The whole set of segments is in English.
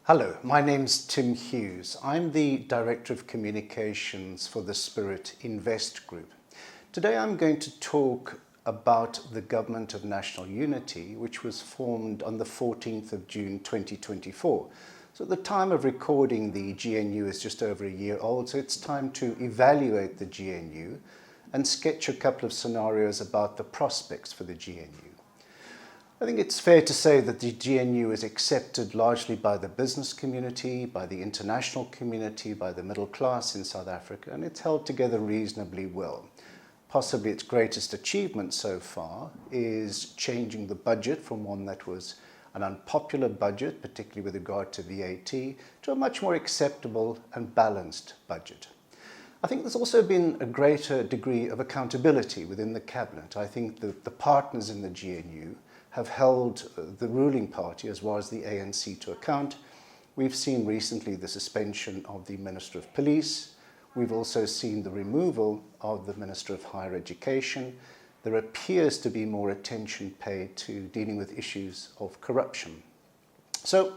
Hello, my name's Tim Hughes. I'm the Director of Communications for the Spirit Invest Group. Today I'm going to talk about the Government of National Unity, which was formed on the 14th of June 2024. So at the time of recording, the GNU is just over a year old, so it's time to evaluate the GNU and sketch a couple of scenarios about the prospects for the GNU. I think it's fair to say that the GNU is accepted largely by the business community, by the international community, by the middle class in South Africa, and it's held together reasonably well. Possibly its greatest achievement so far is changing the budget from one that was an unpopular budget, particularly with regard to VAT, to a much more acceptable and balanced budget. I think there's also been a greater degree of accountability within the cabinet. I think that the partners in the GNU have held the ruling party as well as the ANC to account. We've seen recently the suspension of the Minister of Police. We've also seen the removal of the Minister of Higher Education. There appears to be more attention paid to dealing with issues of corruption. So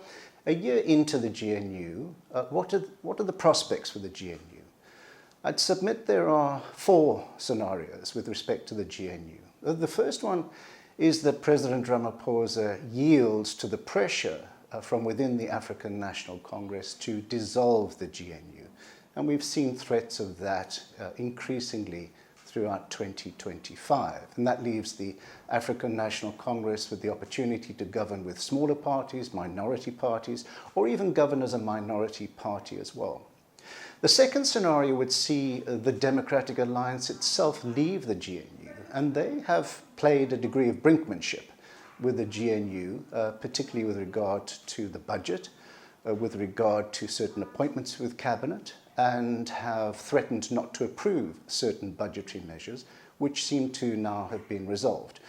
a year into the GNU, what are the prospects for the GNU? I'd submit there are four scenarios with respect to the GNU. The first one is that President Ramaphosa yields to the pressure from within the African National Congress to dissolve the GNU. And we've seen threats of that increasingly throughout 2025. And that leaves the African National Congress with the opportunity to govern with smaller parties, minority parties, or even govern as a minority party as well. The second scenario would see the Democratic Alliance itself leave the GNU. And they have played a degree of brinkmanship with the GNU, particularly with regard to the budget, with regard to certain appointments with cabinet, and have threatened not to approve certain budgetary measures, which seem to now have been resolved.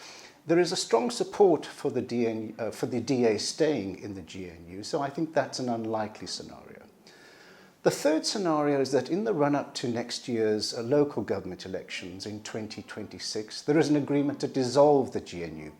There is a strong support for the DA staying in the GNU, so I think that's an unlikely scenario. The third scenario is that in the run-up to next year's local government elections in 2026, there is an agreement to dissolve the GNU,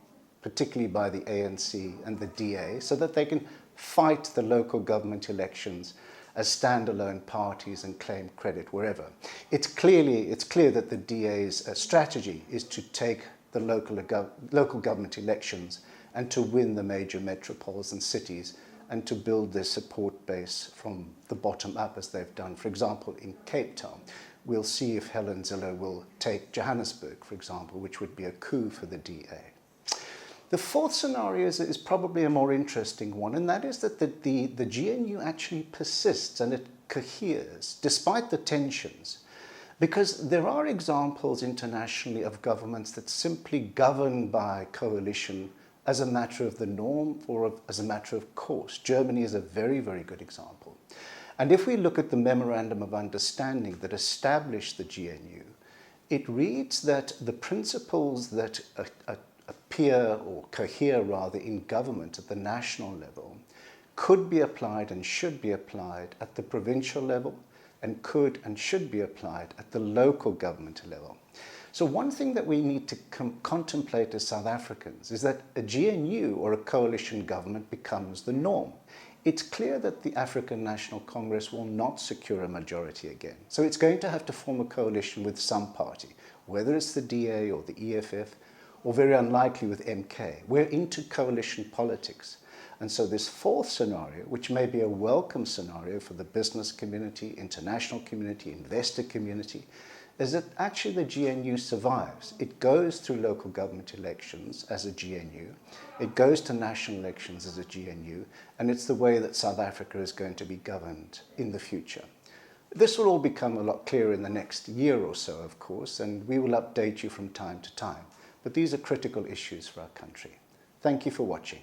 particularly by the ANC and the DA, so that they can fight the local government elections as standalone parties and claim credit wherever. It's clear that the DA's strategy is to take the local government elections and to win the major metropoles and cities, and to build their support base from the bottom up as they've done. For example, in Cape Town, we'll see if Helen Zille will take Johannesburg, for example, which would be a coup for the DA. The fourth scenario is probably a more interesting one, and that is that the GNU actually persists and it coheres despite the tensions, because there are examples internationally of governments that simply govern by coalition as a matter of the norm or as a matter of course. Germany is a very, very good example. And if we look at the Memorandum of Understanding that established the GNU, it reads that the principles that appear or cohere rather in government at the national level could be applied and should be applied at the provincial level, and could and should be applied at the local government level. So one thing that we need to contemplate as South Africans is that a GNU or a coalition government becomes the norm. It's clear that the African National Congress will not secure a majority again. So it's going to have to form a coalition with some party, whether it's the DA or the EFF, or very unlikely with MK. We're into coalition politics. And so this fourth scenario, which may be a welcome scenario for the business community, international community, investor community, is that actually the GNU survives. It goes through local government elections as a GNU, it goes to national elections as a GNU, and it's the way that South Africa is going to be governed in the future. This will all become a lot clearer in the next year or so, of course, and we will update you from time to time. But these are critical issues for our country. Thank you for watching.